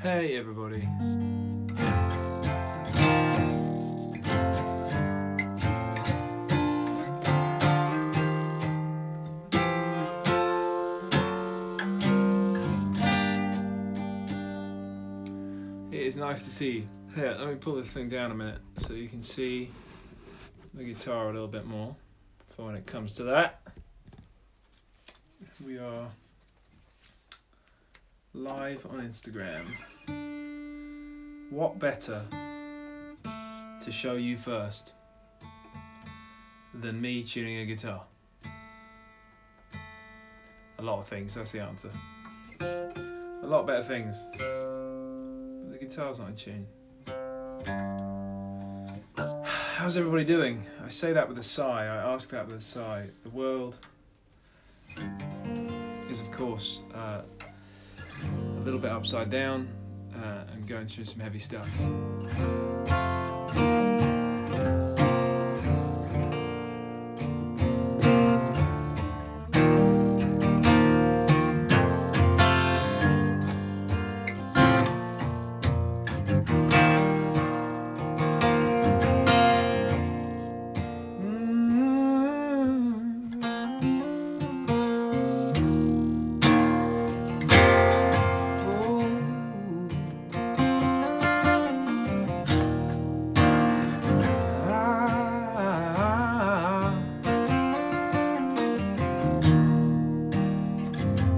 Hey everybody. It is nice to see you. Here, let me pull this thing down a minute so you can see the guitar a little bit more for when it comes to that. We are live on Instagram. What better to show you first than me tuning a guitar? A lot of things, that's the answer. A lot better things. But the guitar's not in tune. How's everybody doing? I say that with a sigh, I ask that with a sigh. The world is, of course, a little bit upside down and going through some heavy stuff.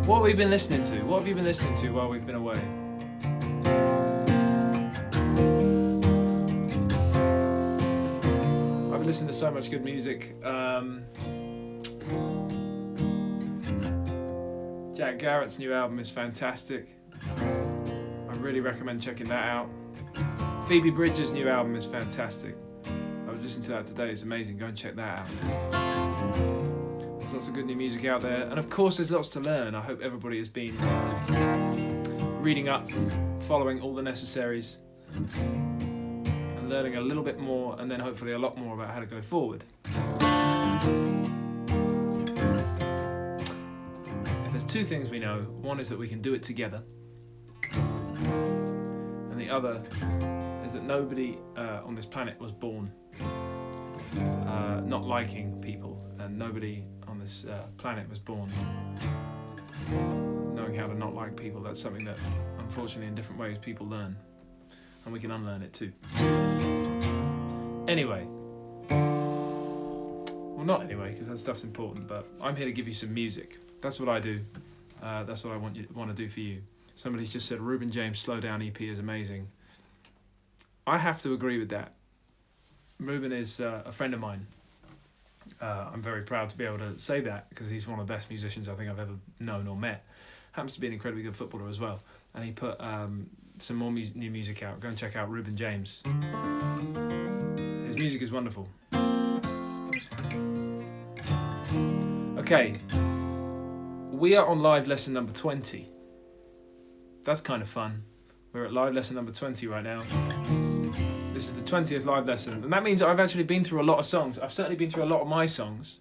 What have we been listening to? What have you been listening to while we've been away? I've been listening to so much good music. Jack Garrett's new album is fantastic. I really recommend checking that out. Phoebe Bridgers' new album is fantastic. I was listening to that today, it's amazing. Go and check that out. There's lots of good new music out there, and of course there's lots to learn. I hope everybody has been reading up, following all the necessaries, and learning a little bit more, and then hopefully a lot more about how to go forward. If there's two things we know, one is that we can do it together, and the other is that nobody on this planet was born not liking people, and nobody on this planet was born knowing how to not like people. That's something that unfortunately in different ways people learn, and we can unlearn it too. Anyway, well, not anyway, because that stuff's important, but I'm here to give you some music. That's what I do. That's what I want to do for you. Somebody's just said Reuben James' Slow Down EP is amazing. I have to agree with that. Reuben is a friend of mine. I'm very proud to be able to say that, because he's one of the best musicians I think I've ever known or met. Happens to be an incredibly good footballer as well. And he put some more new music out. Go and check out Reuben James. His music is wonderful. Okay, we are on live lesson number 20. That's kind of fun. We're at live lesson number 20 right now. This is the 20th live lesson, and that means I've actually been through a lot of songs. I've certainly been through a lot of my songs,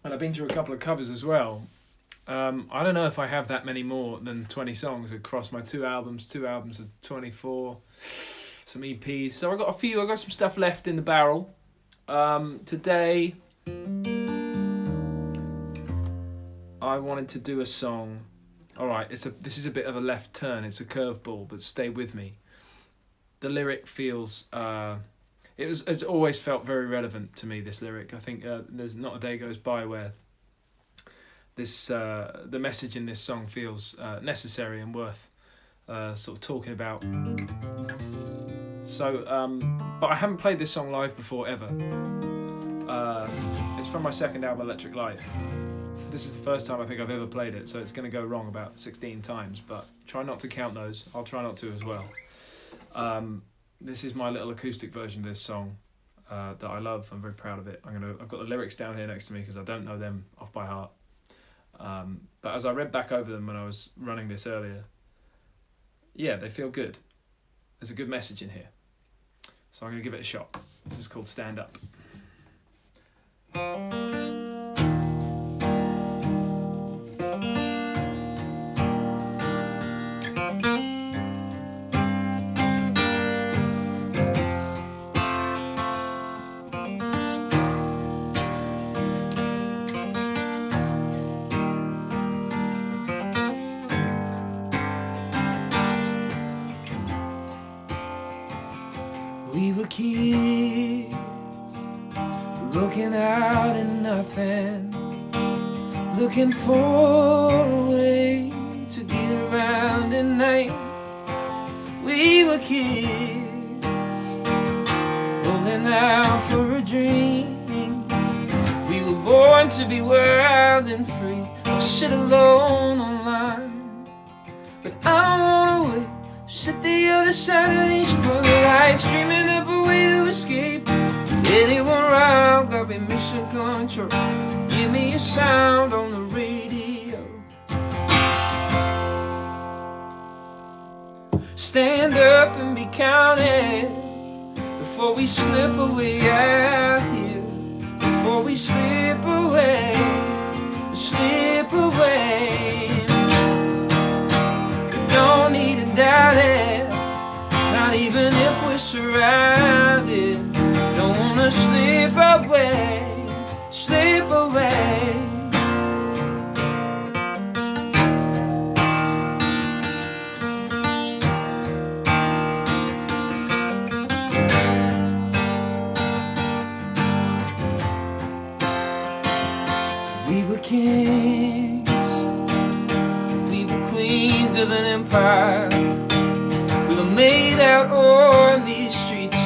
and I've been through a couple of covers as well. I don't know if I have that many more than 20 songs across my two albums of 24, some EPs. So I got some stuff left in the barrel. Today, I wanted to do a song. All right, this is a bit of a left turn. It's a curveball, but stay with me. The lyric feels, it's always felt very relevant to me, this lyric. I think there's not a day goes by where the message in this song feels necessary and worth sort of talking about. So, but I haven't played this song live before ever. It's from my second album, Electric Light. This is the first time I think I've ever played it, so it's going to go wrong about 16 times, but try not to count those. I'll try not to as well. This is my little acoustic version of this song that I love. I'm very proud of it. I've got the lyrics down here next to me because I don't know them off by heart. But as I read back over them when I was running this earlier, yeah, they feel good. There's a good message in here. So I'm going to give it a shot. This is called Stand Up. looking out at nothing, looking for a way to get around at night. We were kids, holding out for a dream. We were born to be wild and free, or sit alone online. But I don't wanna wait, sit the other side of these floodlights, dreaming up a way to escape. Anyone around, got me mission control. Give me a sound on the radio. Stand up and be counted before we slip away out here. Before we slip away, slip away. We don't need to doubt it, not even if we're surrounded. Don't wanna slip away, slip away. We were kings, we were queens of an empire. We were made out on these streets,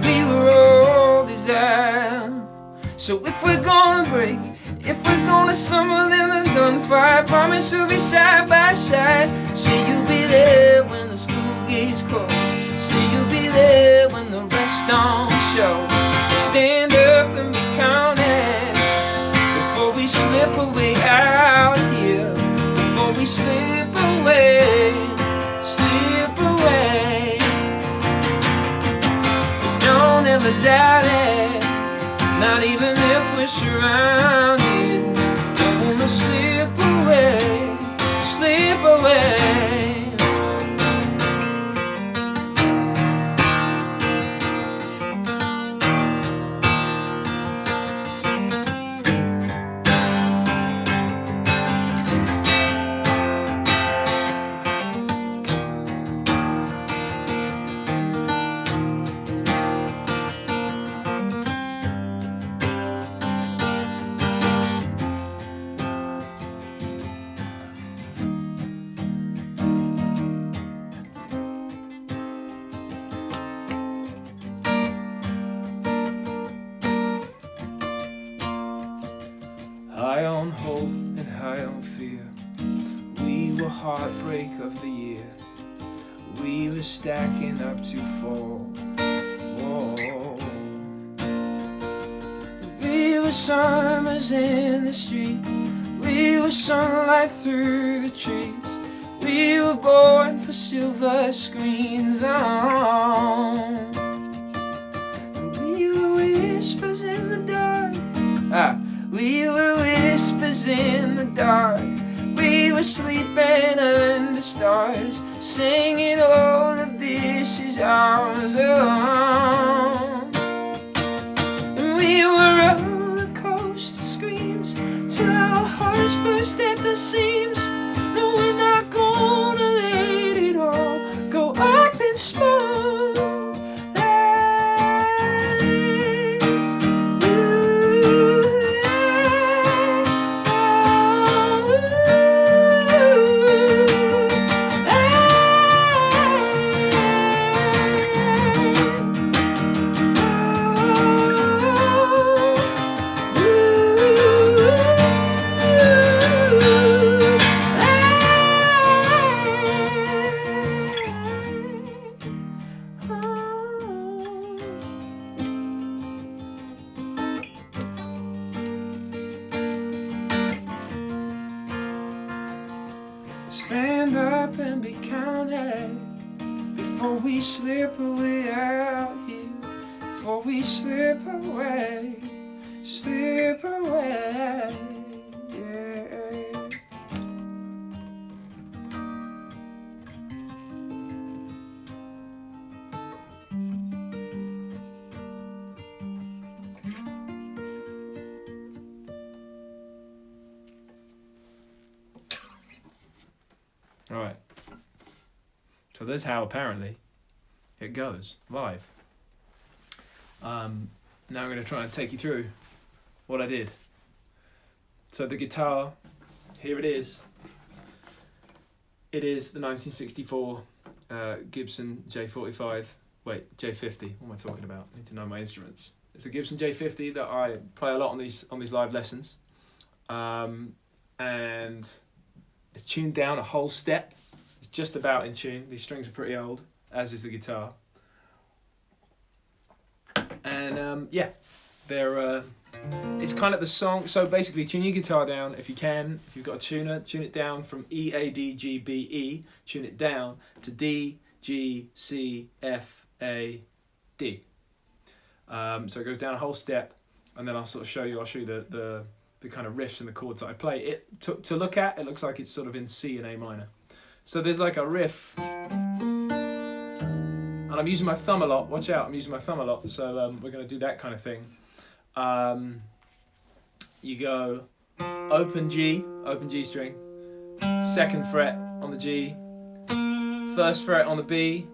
we were all desire. So if we're gonna break, if we're gonna stumble in the gunfire, promise we'll be side by side. Say you'll be there when the school gates close, say you'll be there when the rest don't show. Stand up and be counted before we slip away out here. Before we slip away, slip away. Don't ever doubt it, not even if we're surrounded. Don't wanna slip away, slip away. High on hope and high on fear, we were heartbreak of the year. We were stacking up to fall. Whoa. We were summers in the street, we were sunlight through the trees. We were born for silver screens on. And we were whispers in the dark. We were whispers in the dark. We were sleeping under stars, singing all of this is ours alone. And we were roller coaster screams till our hearts burst at the seams. No, we're not gonna let it all go up in smoke. Stand up and be counted before we slip away out here. Before we slip away, slip away, yeah. Alright, so this is how apparently it goes live. Now I'm going to try and take you through what I did. So the guitar, here it is. It is the 1964 Gibson J45. Wait, J50. What am I talking about? I need to know my instruments. It's a Gibson J50 that I play a lot on these live lessons, and it's tuned down a whole step. It's just about in tune. These strings are pretty old, as is the guitar. And yeah, they're. It's kind of the song. So basically, tune your guitar down if you can. If you've got a tuner, tune it down from E, A, D, G, B, E. Tune it down to D, G, C, F, A, D. So it goes down a whole step, and then I'll sort of show you. I'll show you the kind of riffs and the chords that I play. It to look at, it looks like it's sort of in C and A minor. So there's like a riff, and I'm using my thumb a lot. Watch out, I'm using my thumb a lot. So we're going to do that kind of thing. You go open G string, 2nd fret on the G, 1st fret on the B,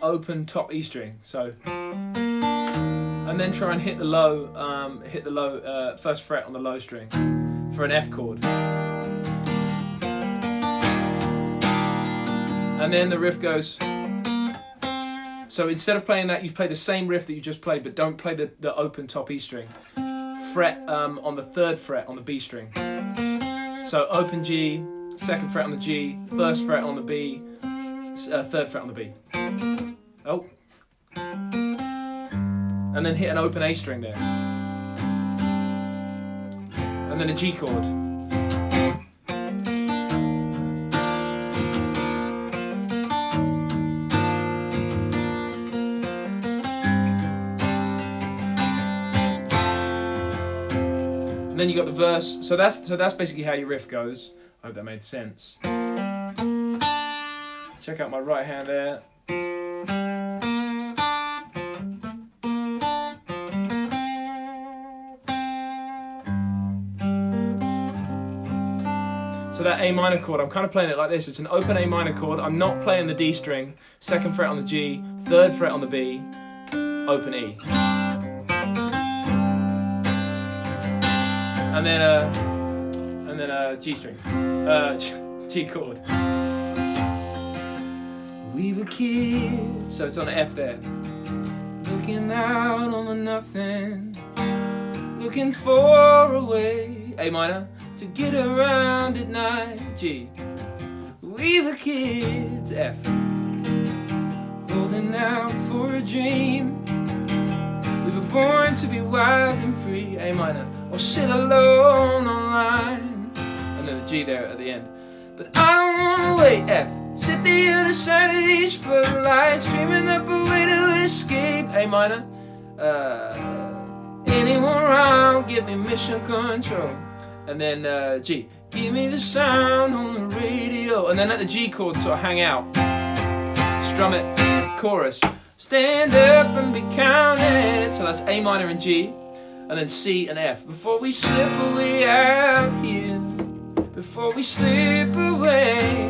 open top E string. So, and then try and hit the low 1st fret on the low string for an F chord. And then the riff goes. So instead of playing that, you play the same riff that you just played, but don't play the open top E string. Fret on the 3rd fret on the B string. So open G, 2nd fret on the G, 1st fret on the B, 3rd fret on the B. Oh. And then hit an open A string there. And then a G chord. Then you got the verse. So that's basically how your riff goes. I hope that made sense. Check out my right hand there. So that A minor chord, I'm kind of playing it like this. It's an open A minor chord. I'm not playing the D string. 2nd fret on the G, 3rd fret on the B, open E. And then a G string, G chord. We were kids, so it's on an F there. Looking out on the nothing, looking for a way, A minor, to get around at night, G. We were kids, F. Holding out for a dream. We were born to be wild and free, A minor. Or sit alone online, and then the G there at the end. But I don't wanna wait, F. Sit the other side of these footlights, dreaming up a way to escape, A minor. Anyone around, give me mission control. And then G. Give me the sound on the radio. And then let the G chord sort of hang out. Strum it, chorus. Stand up and be counted. So that's A minor and G. And then C and F. Before we slip away out here, before we slip away,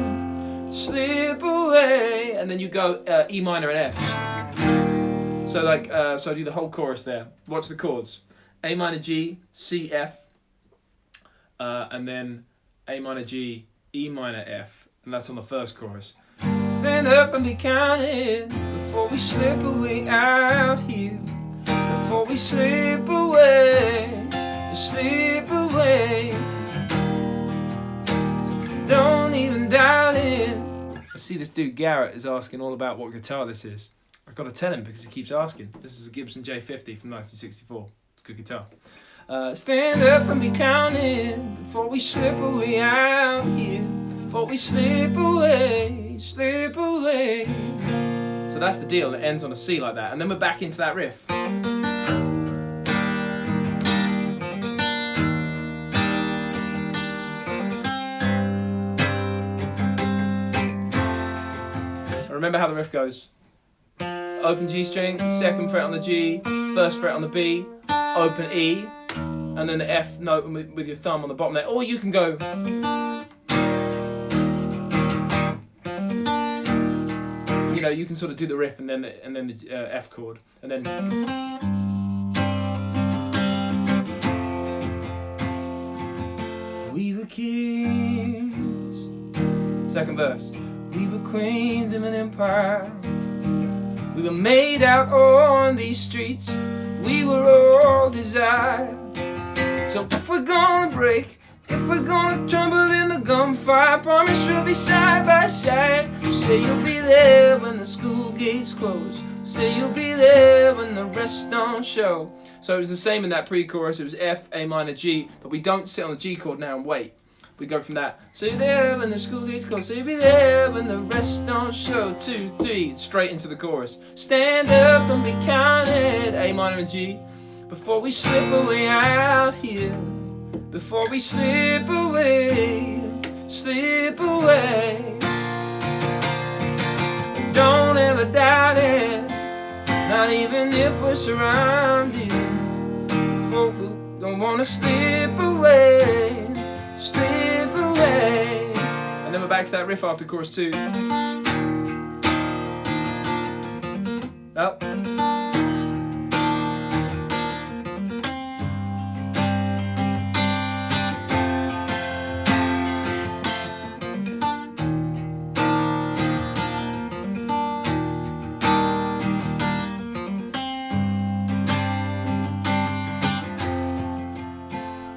and then you go E minor and F. So like, so I do the whole chorus there. Watch the chords: A minor G, C F, and then A minor G, E minor F, and that's on the first chorus. Stand up and be counted before we slip away out here. Before we slip away, don't even doubt it. I see this dude Garrett is asking all about what guitar this is. I've got to tell him because he keeps asking. This is a Gibson J50 from 1964. It's a good guitar. Stand up and be counted before we slip away out here. Before we slip away. So that's the deal. It ends on a C like that, and then we're back into that riff. Remember how the riff goes. Open G string, 2nd fret on the G, 1st fret on the B, open E, and then the F note with your thumb on the bottom there. Or you can go. You know, you can sort of do the riff and then the F chord, and then We were kings. Second verse. We were queens of an empire. We were made out on these streets. We were all desire. So if we're gonna break, if we're gonna tumble in the gunfire, promise we'll be side by side. Say you'll be there when the school gates close. Say you'll be there when the rest don't show. So it was the same in that pre-chorus. It was F, A minor, G, but we don't sit on the G chord now and wait. We go from that. So you're there when the school gates close. So you'll be there when the rest don't show. 2, 3, straight into the chorus. Stand up and be counted. A minor and G. Before we slip away out here. Before we slip away. Slip away. Don't ever doubt it. Not even if we're surrounded. Before we don't wanna slip away. Slip away. And then we're back to that riff after chorus 2. Up.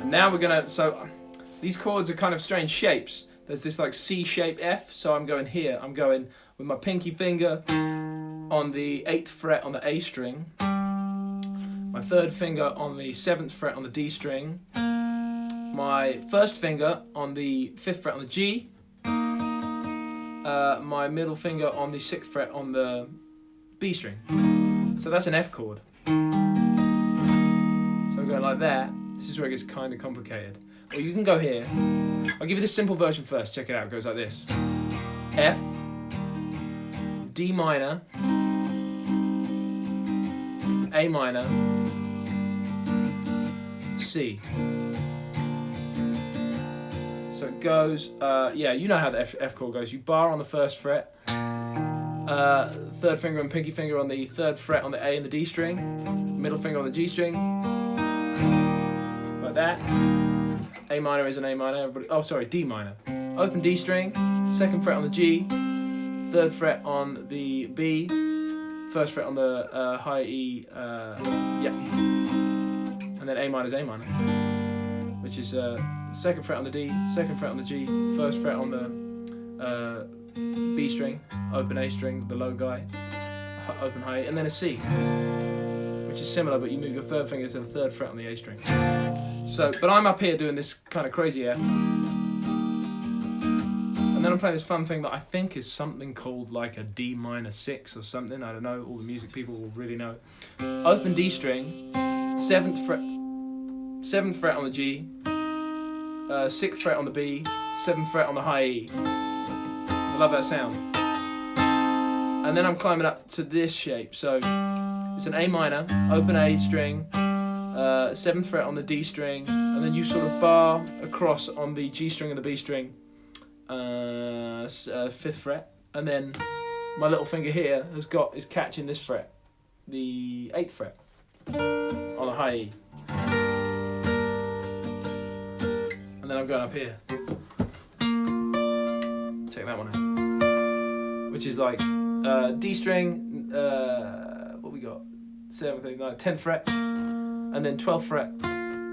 And now we're gonna, so these chords are kind of strange shapes. There's this like C shape F, so I'm going here. I'm going with my pinky finger on the 8th fret on the A string, my 3rd finger on the 7th fret on the D string, my 1st finger on the 5th fret on the G, my middle finger on the 6th fret on the B string. So that's an F chord. So I'm going like that. This is where it gets kind of complicated. Or you can go here. I'll give you the simple version first. Check it out. It goes like this. F, D minor, A minor, C. So it goes, yeah, you know how the F chord goes. You bar on the 1st fret, 3rd finger and pinky finger on the 3rd fret on the A and the D string, middle finger on the G string, like that. A minor is an A minor, everybody, oh sorry, D minor. Open D string, 2nd fret on the G, 3rd fret on the B, 1st fret on the high E, yeah. And then A minor is A minor, which is 2nd fret on the D, 2nd fret on the G, 1st fret on the B string, open A string, the low guy, open high E, and then a C, which is similar, but you move your 3rd finger to the 3rd fret on the A string. So, but I'm up here doing this kind of crazy F. And then I'm playing this fun thing that I think is something called like a D minor 6 or something. I don't know, all the music people will really know. Open D string, 7th fret on the G, 6th fret on the B, 7th fret on the high E. I love that sound. And then I'm climbing up to this shape. So it's an A minor, open A string, 7th fret on the D string, and then you sort of bar across on the G string and the B string, 5th fret, and then my little finger here is catching this fret, the 8th fret on the high E, and then I'm going up here. Check that one out, which is like D string, what we got, 7th, 8th, 10th fret. And then 12th fret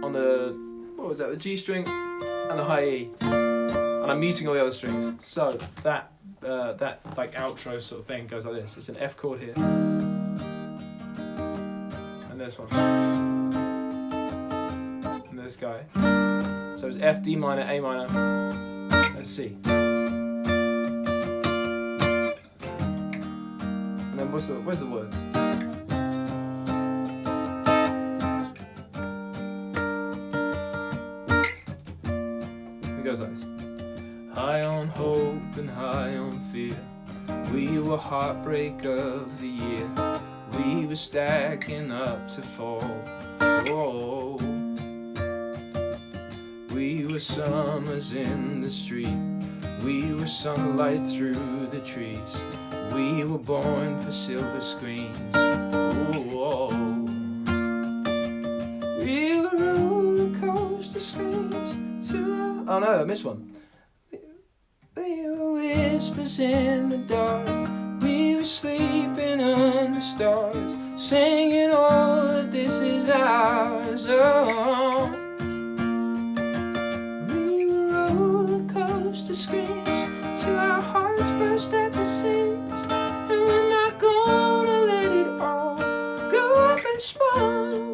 on the, what was that, the G string and the high E. And I'm muting all the other strings. So that like outro sort of thing goes like this. It's an F chord here. And this one. And this guy. So it's F, D minor, A minor, and C. And then where's the words? It goes like this. High on hope and high on fear, we were heartbreak of the year. We were stacking up to fall. Oh, we were summers in the street. We were sunlight through the trees. We were born for silver screens. Oh, we were roller coaster screens to our Oh no, I missed one. We were whispers in the dark. We were sleeping under stars, singing all of this is ours. Oh, we were roller coaster screams till our hearts burst at the seams, and we're not gonna let it all go up in smoke.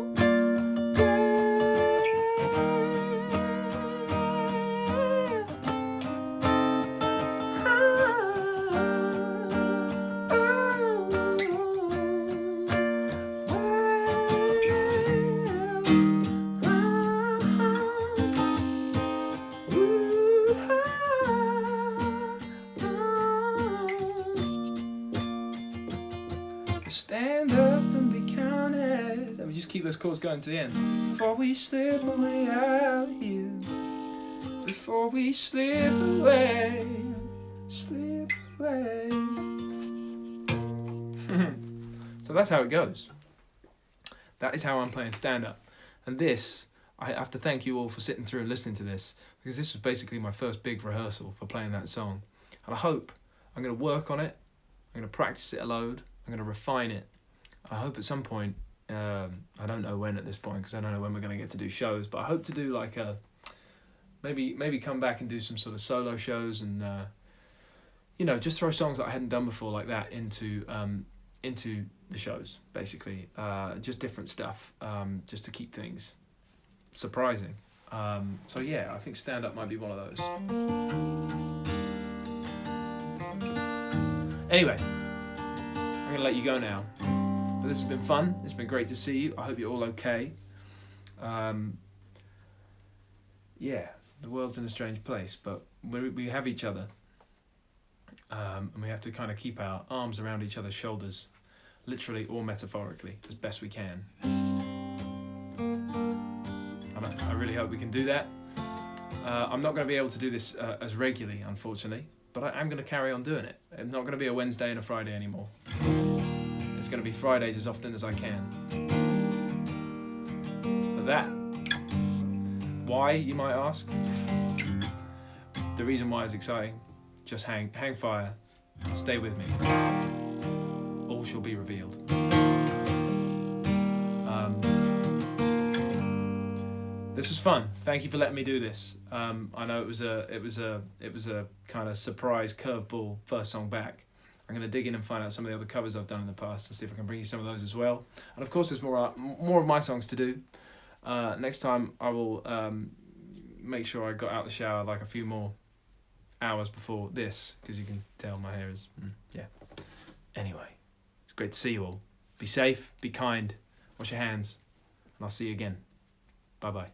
Stand up and be counted. And we just keep those chords going to the end. Before we slip away out here. Before we slip away. Slip away. So that's how it goes. That is how I'm playing stand-up. And this, I have to thank you all for sitting through and listening to this, because this was basically my first big rehearsal for playing that song. And I hope I'm going to work on it. I'm going to practice it a load. I'm going to refine it. I hope at some point, I don't know when at this point, because I don't know when we're going to get to do shows, but I hope to do like a, maybe come back and do some sort of solo shows and, you know, just throw songs that I hadn't done before like that into the shows, basically. Just different stuff, just to keep things surprising. So yeah, I think stand-up might be one of those. Anyway, I'm going to let you go now. But this has been fun. It's been great to see you. I hope you're all okay. Yeah, the world's in a strange place, but we have each other. And we have to kind of keep our arms around each other's shoulders, literally or metaphorically, as best we can. And I really hope we can do that. I'm not going to be able to do this as regularly, unfortunately, but I am going to carry on doing it. It's not going to be a Wednesday and a Friday anymore. It's going to be Fridays as often as I can. But that, why, you might ask? The reason why is exciting. Just hang fire, stay with me. All shall be revealed. This was fun. Thank you for letting me do this. I know it was a kind of surprise curveball first song back. I'm going to dig in and find out some of the other covers I've done in the past and see if I can bring you some of those as well. And of course, there's more of my songs to do. Next time I will make sure I got out the shower like a few more hours before this, because you can tell my hair is yeah. Anyway, it's great to see you all. Be safe, be kind, wash your hands, and I'll see you again. Bye bye.